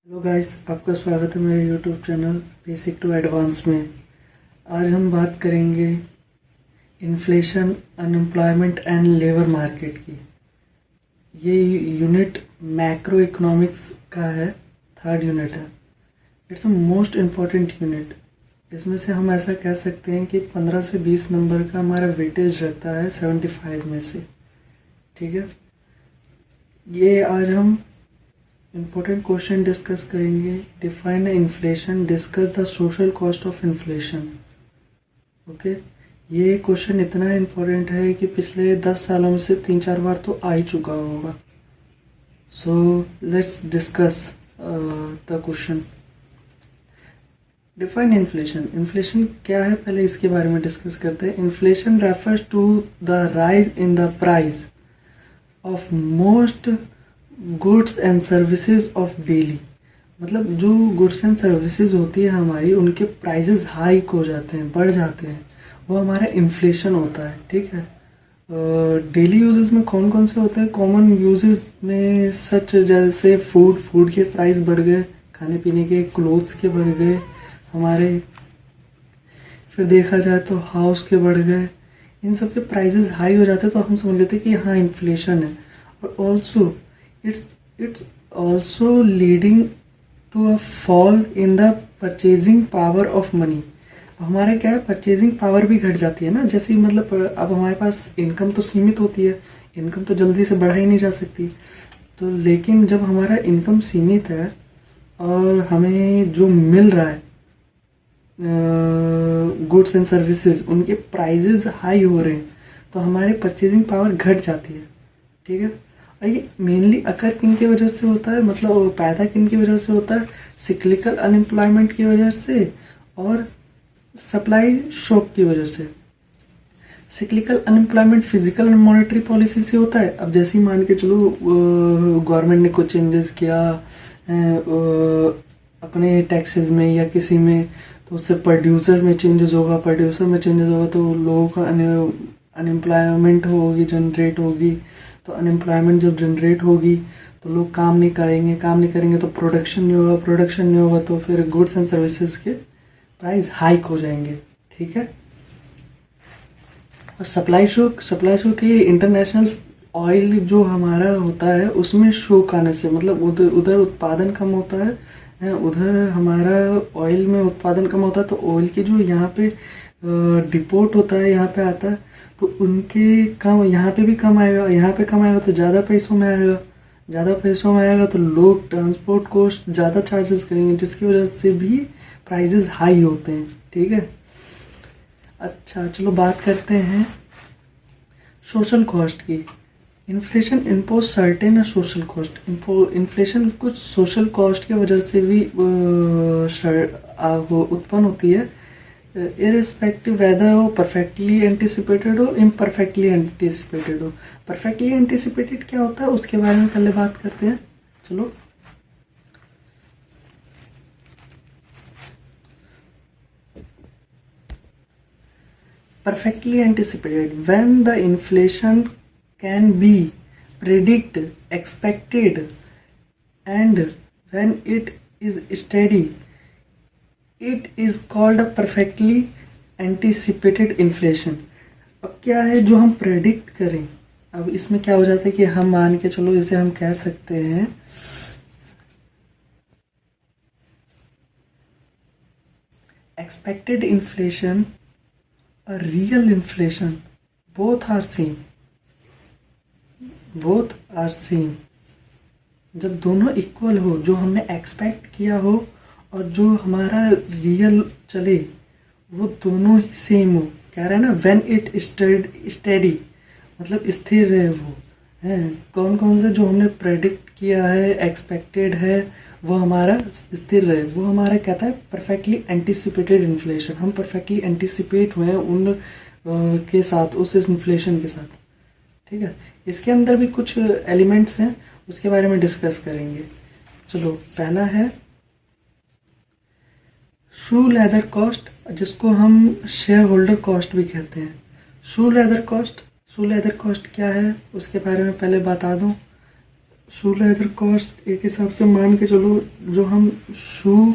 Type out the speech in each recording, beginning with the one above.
Hello guys, आपका स्वागत है मेरे YouTube channel basic to advance में। आज हम बात करेंगे inflation, unemployment and labour market की। ये यूनिट मैक्रो इकोनॉमिक्स का है, थर्ड यूनिट है। It's a most important unit. इसमें से हम ऐसा कह सकते हैं कि 15 से 20 नंबर का हमारा वेटेज रहता है 75 में से। ठीक है, ये आज हम इम्पोर्टेंट क्वेश्चन डिस्कस करेंगे। Define inflation, discuss the social cost of inflation. Okay, ये क्वेश्चन इतना इम्पोर्टेंट है कि पिछले 10 सालों में से 3-4 बार तो आ ही चुका होगा। So let's discuss the question. Define inflation. Inflation क्या है, पहले इसके बारे में डिस्कस करते हैं। Inflation refers to the rise in the price of most goods and services of daily. मतलब जो गुड्स एंड सर्विसेज होती है हमारी, उनके प्राइसेस हाइक हो जाते हैं, बढ़ जाते हैं, वो हमारा इन्फ्लेशन होता है। ठीक है, डेली यूजेस में कौन कौन से होते हैं? कॉमन यूजेस में सच जैसे फूड के प्राइस बढ़ गए, खाने पीने के, क्लोथ्स के बढ़ गए हमारे। फिर देखा जाए तो हाउस के बढ़ गए। इन सब के प्राइसेस हाई हो जाते हैं तो हम समझ लेते हैं कि हाँ इन्फ्लेशन है। और also it's also leading to a fall in the purchasing power of money। हमारे क्या है, परचेजिंग पावर भी घट जाती है ना। जैसे मतलब अब हमारे पास इनकम तो सीमित होती है, इनकम तो जल्दी से बढ़ाई नहीं जा सकती। तो लेकिन जब हमारा इनकम सीमित है और हमें जो मिल रहा है गुड्स एंड सर्विसेज, उनके प्राइजेस हाई हो रहे हैं, तो हमारे परचेजिंग पावर घट जाती है। ठीक है, ये मेनली अकर किन की वजह से होता है, मतलब पैदा किन की वजह से होता है? सिक्लिकल अनएम्प्लॉयमेंट की वजह से और सप्लाई शॉक की वजह से। Cyclical unemployment physical and monetary policy से होता है। अब जैसे ही मान के चलो गवर्नमेंट ने कुछ चेंजेस किया अपने टैक्सेस में या किसी में, तो उससे प्रोड्यूसर में चेंजेस होगा, तो लोगों का अनएम्प्लॉयमेंट होगी, जनरेट होगी। तो अनएम्प्लॉयमेंट जब जनरेट होगी तो लोग काम नहीं करेंगे तो प्रोडक्शन नहीं होगा तो फिर गुड्स एंड सर्विसेज के प्राइस हाइक हो जाएंगे। ठीक है, और सप्लाई शॉक ये इंटरनेशनल ऑयल जो हमारा होता है उसमें शोक आने से, मतलब उधर उत्पादन कम होता है, उधर हमारा ऑयल में उत्पादन कम होता है, तो ऑयल की जो यहाँ पे डिपोर्ट होता है, यहाँ पे आता है, तो उनके कम, यहाँ पे भी कम आएगा, तो ज़्यादा पैसों में आएगा तो लोग ट्रांसपोर्ट कॉस्ट ज़्यादा चार्जेस करेंगे, जिसकी वजह से भी प्राइजेस हाई होते हैं। ठीक है, अच्छा चलो बात करते हैं सोशल कॉस्ट की। Inflation impose certain social cost. Inflation कुछ सोशल कॉस्ट की वजह से भी उत्पन्न होती है, इररिस्पेक्टिव वेदर हो परफेक्टली एंटिसिपेटेड हो इम्परफेक्टली एंटिसिपेटेड हो। परफेक्टली एंटिसिपेटेड क्या होता है उसके बारे में पहले बात करते हैं। चलो, perfectly anticipated when the inflation can be predict expected and when it is steady, it is called a perfectly anticipated inflation। अब क्या है जो हम प्रेडिक्ट करें? अब इसमें क्या हो जाता है कि हम मान के चलो, इसे हम कह सकते हैं expected inflation और real inflation both are same. जब दोनों इक्वल हो, जो हमने एक्सपेक्ट किया हो और जो हमारा रियल चले, वो दोनों ही सेम हो। कह रहा है ना, व्हेन इट स्टेडी, मतलब स्थिर रहे वो है। कौन कौन से जो हमने प्रेडिक्ट किया है, एक्सपेक्टेड है, वो हमारा स्थिर रहे, वो हमारा कहता है परफेक्टली एंटिसिपेटेड इन्फ्लेशन। हम परफेक्टली एंटिसिपेट हुए हैं उन के साथ, उस इन्फ्लेशन के साथ। ठीक है, इसके अंदर भी कुछ एलिमेंट्स हैं, उसके बारे में डिस्कस करेंगे। चलो, पहला है शू लेदर कॉस्ट, जिसको हम शेयर होल्डर कॉस्ट भी कहते हैं। शू लेदर कॉस्ट क्या है उसके बारे में पहले बता दूं। शू लेदर कॉस्ट एक हिसाब से मान के चलो, जो हम शू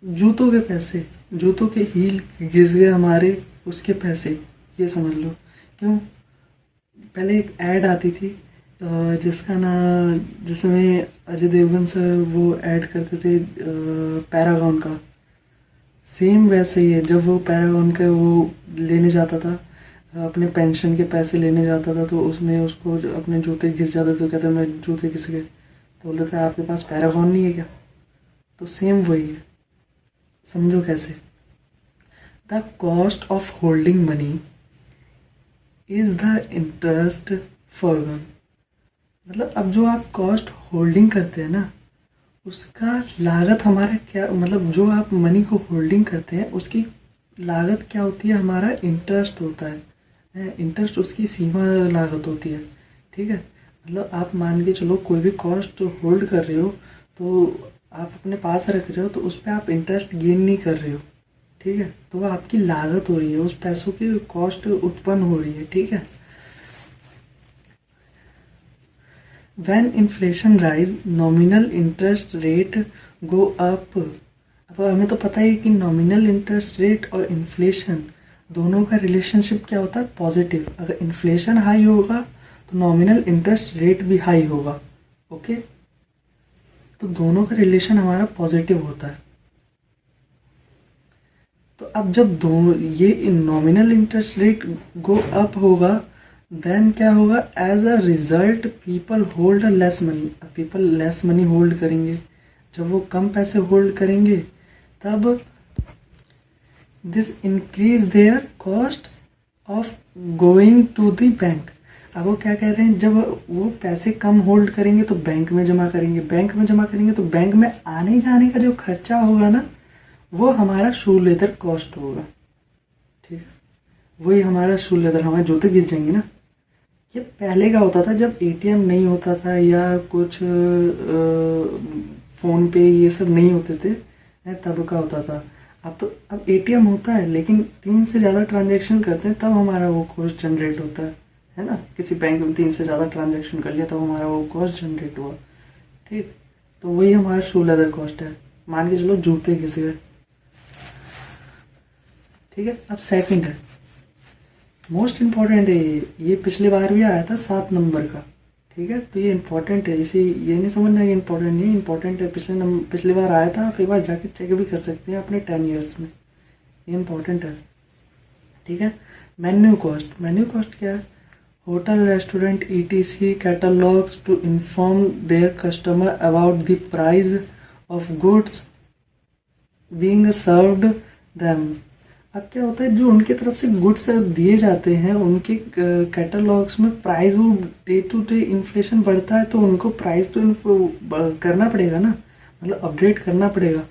जूतों के पैसे, जूतों के हील घिस गए हमारे, उसके पैसे, ये समझ लो। क्यों? पहले एक ऐड आती थी जिसका ना, जिसमें अजय देवगन सर वो ऐड करते थे पैरागॉन का। सेम वैसे ही है, जब वो पैरागॉन का वो लेने जाता था, अपने पेंशन के पैसे लेने जाता था, तो उसमें उसको अपने जूते घिस जाते थे, तो कहते मैं जूते घिस गए, तो बोलते थे आपके पास पैरागॉन नहीं है क्या? तो सेम वही है, समझो कैसे। The cost of holding money is the interest foregone. मतलब अब जो आप कॉस्ट होल्डिंग करते हैं ना, उसका लागत हमारा क्या, मतलब जो आप मनी को होल्डिंग करते हैं उसकी लागत क्या होती है? हमारा इंटरेस्ट होता है। इंटरेस्ट उसकी सीमा लागत होती है, ठीक है। मतलब आप मान के चलो कोई भी कॉस्ट होल्ड कर रहे हो, तो आप अपने पास रख रहे हो, तो उस पर आप इंटरेस्ट गेन नहीं कर रहे हो, ठीक है। तो वो आपकी लागत हो रही है, उस पैसों की कॉस्ट उत्पन्न हो रही है, ठीक है। When inflation rise, nominal interest rate go up। अब हमें तो पता ही कि नॉमिनल इंटरेस्ट रेट और इन्फ्लेशन दोनों का रिलेशनशिप क्या होता है? पॉजिटिव। अगर इन्फ्लेशन हाई होगा तो नॉमिनल इंटरेस्ट रेट भी हाई होगा, ओके। तो दोनों का रिलेशन हमारा पॉजिटिव होता है। तो अब जब दो ये nominal interest rate go up होगा, देन क्या होगा? As a result people hold less money. People less money hold करेंगे। जब वो कम पैसे होल्ड करेंगे, तब this increase their cost of going to the bank. अब वो क्या कह रहे हैं? जब वो पैसे कम होल्ड करेंगे तो बैंक में जमा करेंगे, बैंक में जमा करेंगे तो बैंक में आने जाने का जो खर्चा होगा ना, वो हमारा शू लेदर कॉस्ट होगा, ठीक है। वही हमारा शू लेदर, हमारे जूते घिस जाएंगे ना। ये पहले का होता था जब एटीएम नहीं होता था, या कुछ फ़ोन पे ये सब नहीं होते थे, तब का होता था। अब एटीएम होता है, लेकिन 3 से ज़्यादा ट्रांजैक्शन करते हैं तब हमारा वो कॉस्ट जनरेट होता है ना। किसी बैंक में 3 से ज़्यादा ट्रांजैक्शन कर लिया तब हमारा वो कॉस्ट जनरेट हुआ, ठीक। तो वही हमारा शू लेदर कॉस्ट है। मान के चलो जूते घिस गए, ठीक है। अब सेकंड है, मोस्ट इम्पॉर्टेंट है ये पिछले बार भी आया था 7 नंबर का, ठीक है। तो ये इम्पोर्टेंट है, इसे ये नहीं समझना कि इम्पोर्टेंट नहीं, इम्पोर्टेंट है। पिछले बार आया था, आप एक बार जाके चेक भी कर सकते हैं अपने 10 ईयर्स में। ये इम्पोर्टेंट है, ठीक है। Menu cost. मेन्यू कॉस्ट क्या है? Hotel, restaurant, ETC catalogs to inform their customer about the price of goods being served them. अब क्या होता है, जो उनके तरफ से गुड्स दिए जाते हैं, उनके कैटलॉग्स में प्राइस, वो डे टू डे इन्फ्लेशन बढ़ता है, तो उनको प्राइस तो करना पड़ेगा ना, मतलब अपडेट करना पड़ेगा।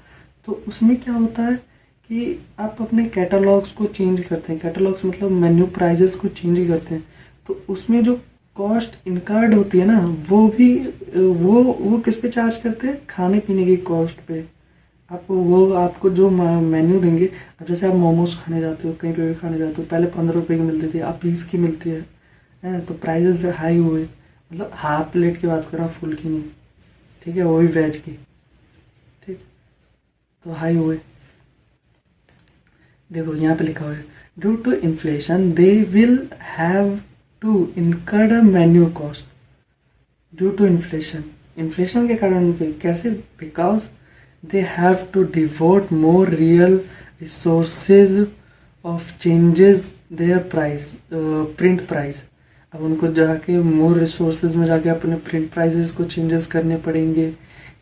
तो उसमें क्या होता है कि आप अपने कैटलॉग्स को चेंज करते हैं। कैटलॉग्स मतलब मेन्यू प्राइजेस को चेंज करते हैं, तो उसमें जो कॉस्ट इनकर्ड होती है ना, वो भी वो किस पे चार्ज करते हैं? खाने पीने की कॉस्ट पे। आपको जो मेन्यू देंगे, अब जैसे आप मोमोज खाने जाते हो, कहीं पे भी खाने जाते हो, पहले 15 रुपए की मिलती थी, अब 20 की मिलती है। तो प्राइजेस हाई हुए, मतलब हाफ प्लेट की बात कर रहा हूँ, फुल की नहीं, ठीक है, वो भी वेज की, ठीक। तो हाई हुए। देखो यहाँ पे लिखा हुआ है, due to inflation they will have to incurred a menu cost due to inflation. Inflation के कारण कैसे? Because they have to devote more real resources of changes their price, print price। अब उनको जाके मोर रिसोर्सेज में जाके अपने print prices को चेंजेस करने पड़ेंगे।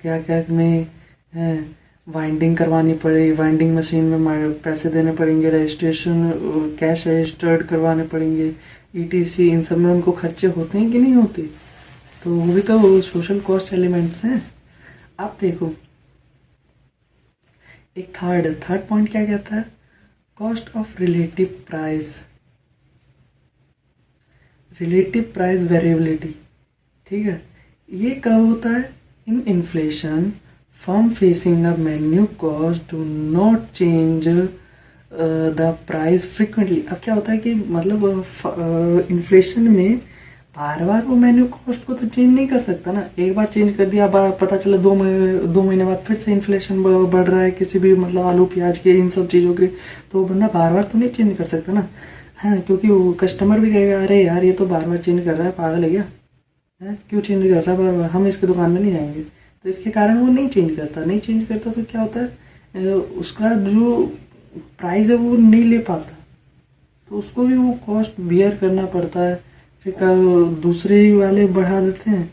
क्या क्या में वाइंडिंग करवानी पड़ेगी, वाइंडिंग मशीन में पैसे देने पड़ेंगे, रजिस्ट्रेशन कैश रजिस्टर्ड करवाने पड़ेंगे, ईटीसी, इन सब में उनको खर्चे होते हैं कि नहीं होते? तो वो भी तो सोशल कॉस्ट एलिमेंट्स हैं। आप देखो, एक थर्ड पॉइंट क्या कहता है? Cost of relative price, relative price variability, ठीक है। ये कब होता है? इन inflation firm facing a menu cost do not change the price frequently. अब क्या होता है कि मतलब इन्फ्लेशन में बार बार वो मेन्यू कॉस्ट को तो चेंज नहीं कर सकता ना। एक बार चेंज कर दिया, पता चला 2 महीने बाद फिर से इन्फ्लेशन बढ़ रहा है किसी भी मतलब आलू प्याज के इन सब चीज़ों के, तो बंदा बार बार तो नहीं चेंज कर सकता ना। हाँ, क्योंकि वो कस्टमर भी कहेगा अरे यार ये तो बार बार चेंज कर रहा है, पागल है क्या है, क्यों चेंज कर रहा है बार बार, हम इसकी दुकान में नहीं जाएंगे। तो इसके कारण वो नहीं चेंज करता। नहीं चेंज करता तो क्या होता है, उसका जो प्राइस है वो नहीं ले पाता, तो उसको भी वो कॉस्ट बियर करना पड़ता है। फिर दूसरे ही वाले बढ़ा देते हैं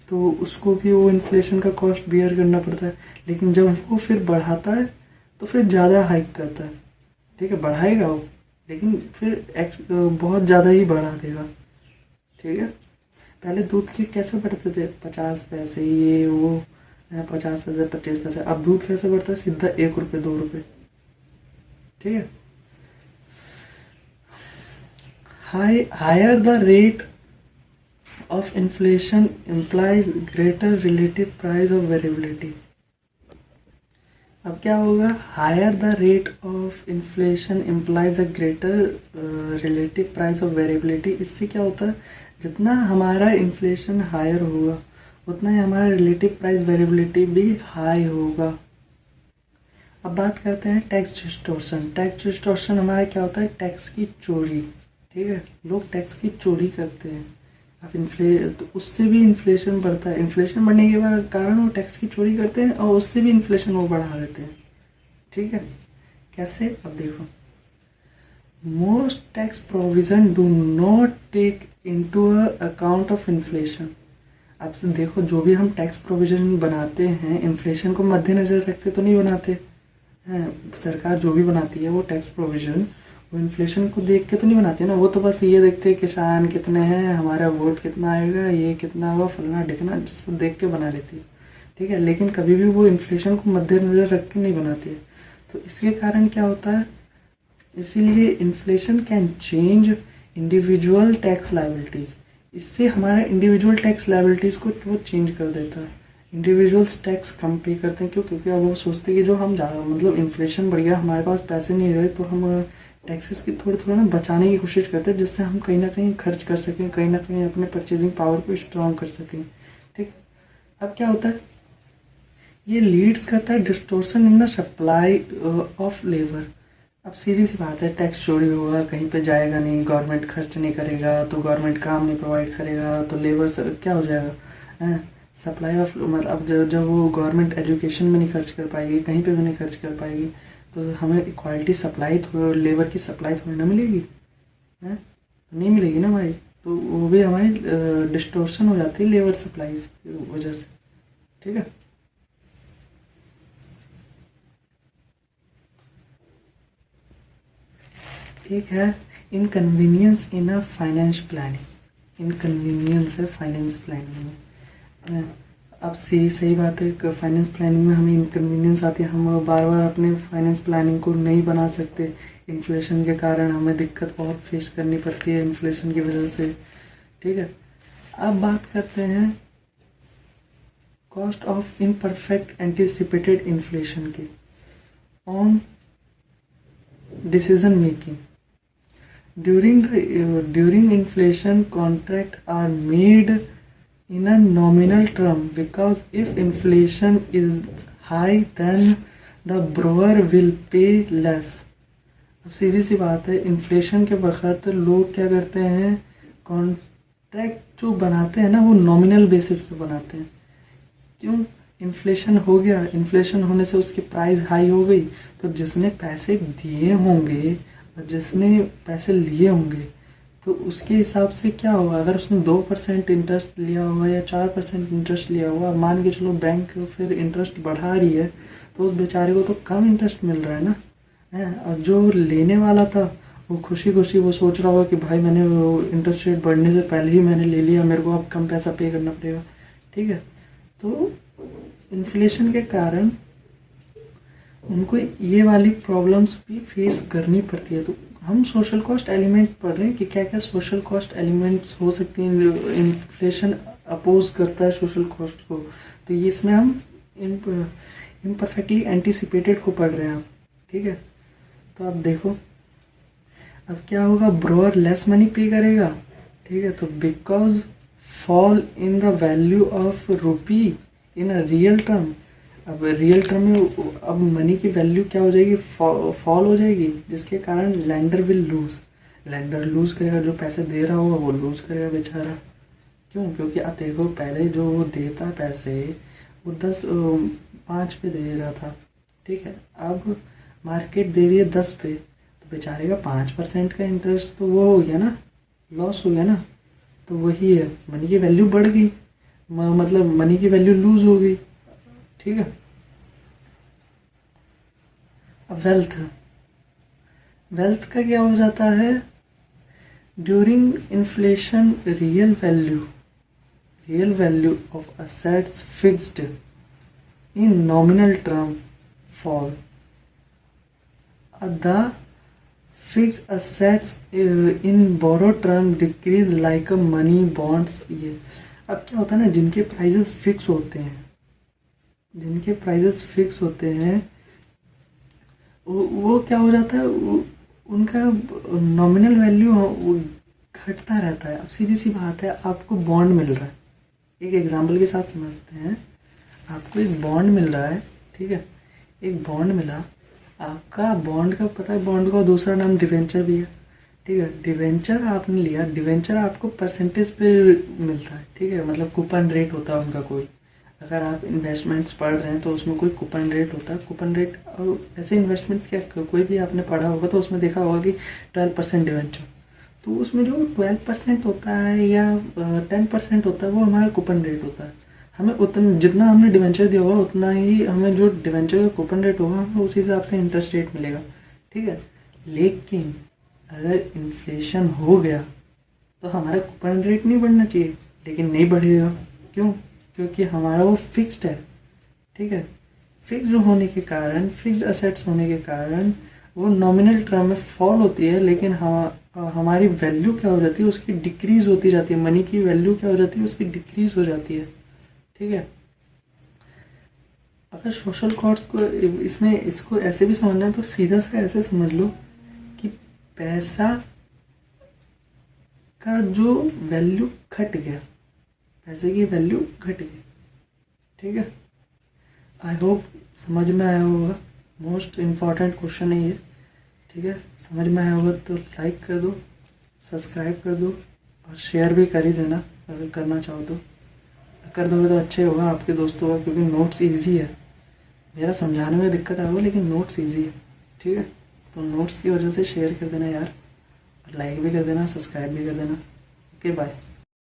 तो उसको भी वो इन्फ्लेशन का कॉस्ट बियर करना पड़ता है। लेकिन जब वो फिर बढ़ाता है तो फिर ज़्यादा हाइक करता है। ठीक है, बढ़ाएगा वो, लेकिन फिर बहुत ज़्यादा ही बढ़ा देगा। ठीक है, पहले दूध के कैसे बढ़ते थे, 50 पैसे ये वो, 50 पैसे 25 पैसे। अब दूध कैसे बढ़ता है, सीधा 1 रुपये 2 रुपये। ठीक है, higher the rate of inflation implies greater relative price of variability। अब क्या होगा, higher the rate of inflation implies a greater relative price of variability. इससे क्या होता है, जितना हमारा इन्फ्लेशन हायर होगा उतना ही हमारा रिलेटिव प्राइस वेरिएबिलिटी भी हाई होगा। अब बात करते हैं टैक्स डिस्टॉर्शन। टैक्स डिस्टॉर्शन हमारा क्या होता है, टैक्स की चोरी। ठीक है, लोग टैक्स की चोरी करते हैं। अब तो उससे भी इन्फ्लेशन बढ़ता है। इन्फ्लेशन बढ़ने के बाद कारण वो टैक्स की चोरी करते हैं और उससे भी इन्फ्लेशन वो बढ़ा देते हैं। ठीक है, कैसे, अब देखो, most tax provision do not take into account of inflation. अब देखो, जो भी हम टैक्स प्रोविजन बनाते हैं इन्फ्लेशन को मद्देनजर रखते तो नहीं बनाते हैं। सरकार जो भी बनाती है वो टैक्स प्रोविजन वो इन्फ्लेशन को देख के तो नहीं बनाते ना। वो तो बस ये देखते हैं किसान कितने हैं, हमारा वोट कितना आएगा, ये कितना हुआ, फलना ढिकना, जिसको देख के बना लेती है। ठीक है, लेकिन कभी भी वो इन्फ्लेशन को मद्देनजर रख के नहीं बनाती है। तो इसके कारण क्या होता है, इसीलिए inflation can change individual tax liabilities. इससे हमारा इंडिविजुअल टैक्स लायबिलिटीज को वो चेंज कर देता है। इंडिविजुअल्स टैक्स कम पे करते हैं, क्यों, क्योंकि अब वो सोचते हैं कि जो हम ज़्यादा मतलब इन्फ्लेशन बढ़ गया, हमारे पास पैसे नहीं रहे, तो हम टैक्सेस की थोड़ा थोड़ा ना बचाने की कोशिश करते हैं, जिससे हम कहीं ना कहीं खर्च कर सकें, कहीं ना कहीं अपने परचेजिंग पावर को स्ट्रॉन्ग कर सकें। ठीक, अब क्या होता है, ये लीड्स करता है distortion in the supply of labour. अब सीधी सी बात है, टैक्स चोरी होगा, कहीं पे जाएगा नहीं, गवर्नमेंट खर्च नहीं करेगा, तो गवर्नमेंट काम नहीं प्रोवाइड करेगा, तो लेबर से क्या हो जाएगा, सप्लाई ऑफ, मतलब अब जब वो गवर्नमेंट एजुकेशन में नहीं खर्च कर पाएगी, कहीं पे भी नहीं खर्च कर पाएगी, तो हमें इक्वालिटी सप्लाई लेबर की सप्लाई थोड़ी ना मिलेगी, है नहीं मिलेगी ना भाई। तो वो भी हमारी डिस्टोर्शन हो जाती है लेबर सप्लाई की वजह से। ठीक है, ठीक है, inconvenience in a finance planning. Inconvenience है फाइनेंस प्लानिंग में। अब सही बात है, फाइनेंस प्लानिंग में हमें इनकन्वीनियंस आती है, हम बार बार अपने फाइनेंस प्लानिंग को नहीं बना सकते। इन्फ्लेशन के कारण हमें दिक्कत बहुत फेस करनी पड़ती है इन्फ्लेशन की वजह से। ठीक है, अब बात करते हैं cost of imperfect anticipated inflation की on decision making. During inflation, contracts are made in a nominal term, because if inflation is high, then the borrower will pay less। अब सीधी सी बात है, इन्फ्लेशन के वक्त लोग क्या करते हैं, कॉन्ट्रैक्ट जो बनाते हैं ना वो नॉमिनल बेसिस पे बनाते हैं। क्यों, इन्फ्लेशन हो गया, इन्फ्लेशन होने से उसकी प्राइस हाई हो गई, तो जिसने पैसे दिए होंगे और जिसने पैसे लिए होंगे तो उसके हिसाब से क्या होगा, अगर उसने 2% इंटरेस्ट लिया होगा या 4% इंटरेस्ट लिया होगा, मान के चलो बैंक फिर इंटरेस्ट बढ़ा रही है, तो उस बेचारे को तो कम इंटरेस्ट मिल रहा है ना, है। और जो लेने वाला था वो खुशी खुशी वो सोच रहा होगा कि भाई मैंने वो इंटरेस्ट रेट बढ़ने से पहले ही मैंने ले लिया, मेरे को अब कम पैसा पे करना पड़ेगा। ठीक है, तो इन्फ्लेशन के कारण उनको ये वाली प्रॉब्लम्स भी फेस करनी पड़ती है। तो हम सोशल कॉस्ट एलिमेंट पढ़ रहे हैं कि क्या क्या सोशल कॉस्ट एलिमेंट्स हो सकती हैं। इन्फ्लेशन अपोज करता है सोशल कॉस्ट को, तो ये इसमें हम इम्परफेक्टली एंटीसिपेटेड को पढ़ रहे हैं आप। ठीक है, तो आप देखो अब क्या होगा, ब्रोअर लेस मनी पे करेगा। ठीक है, तो because fall in the value of rupee in a real term. अब रियल टर्म में अब मनी की वैल्यू क्या हो जाएगी, फॉल हो जाएगी, जिसके कारण lender will lose, lender lose करेगा, जो पैसे दे रहा होगा वो लूज करेगा बेचारा। क्यों? क्योंकि आप देखो पहले जो वो देता पैसे वो 5 पे दे रहा था, ठीक है, अब मार्केट दे रही है 10 पे, तो बेचारे का 5% का इंटरेस्ट तो वो हो गया ना, लॉस हो गया ना। तो वही है, मनी की वैल्यू बढ़ गई, मतलब मनी की वैल्यू लूज हो गई, ठीक है। अब वेल्थ का क्या हो जाता है, during inflation real value of assets fixed in nominal term fall, the fixed assets in borrow term decrease like a money bonds. ये अब क्या होता है ना, जिनके प्राइजेस फिक्स होते हैं वो क्या हो जाता है, उनका नॉमिनल वैल्यू घटता रहता है। अब सीधी सी बात है, आपको बॉन्ड मिल रहा है, एक एग्जांपल के साथ समझते हैं, आपको एक बॉन्ड मिल रहा है, ठीक है, एक बॉन्ड मिला आपका, बॉन्ड का पता है, बॉन्ड का दूसरा नाम डिवेंचर भी है, ठीक है। डिवेंचर आपने लिया, डिवेंचर आपको परसेंटेज पे मिलता है, ठीक है, मतलब कूपन रेट होता है उनका कोई, अगर आप इन्वेस्टमेंट्स पढ़ रहे हैं तो उसमें कोई कूपन रेट होता है, कूपन रेट। और ऐसे इन्वेस्टमेंट्स क्या कोई भी आपने पढ़ा होगा तो उसमें देखा होगा कि 12% डिवेंचर, तो उसमें जो 12% होता है या 10% होता है वो हमारा कूपन रेट होता है। हमें उतना, जितना हमने डिवेंचर दिया होगा उतना ही हमें जो डिवेंचर का कूपन रेट होगा हमें उसी हिसाब से इंटरेस्ट रेट मिलेगा, ठीक है। लेकिन अगर इन्फ्लेशन हो गया तो हमारा कूपन रेट नहीं बढ़ना चाहिए, लेकिन नहीं बढ़ेगा। क्यों? क्योंकि हमारा वो फिक्स्ड है, ठीक है। फिक्स्ड होने के कारण, फिक्स्ड असेट्स होने के कारण वो नॉमिनल टर्म में फॉल होती है, लेकिन हमारी वैल्यू क्या हो जाती है, उसकी डिक्रीज होती जाती है, मनी की वैल्यू क्या हो जाती है, उसकी डिक्रीज हो जाती है, ठीक है। अगर सोशल कॉस्ट को इसमें इसको ऐसे भी समझना है तो सीधा सा ऐसे समझ लो कि पैसा का जो वैल्यू घट गया, पैसे की वैल्यू घट गई, ठीक है। आई होप समझ में आया होगा, मोस्ट इम्पॉर्टेंट क्वेश्चन है ये, ठीक है। समझ में आया होगा तो लाइक कर दो, सब्सक्राइब कर दो और शेयर भी कर ही देना अगर करना चाहो तो। कर दोगे तो अच्छे होगा आपके दोस्तों का, क्योंकि नोट्स इजी है, मेरा समझाने में दिक्कत आएगा लेकिन नोट्स इजी है, ठीक है। तो नोट्स की वजह से शेयर कर देना यार, और लाइक भी कर देना, सब्सक्राइब भी कर देना। Okay bye.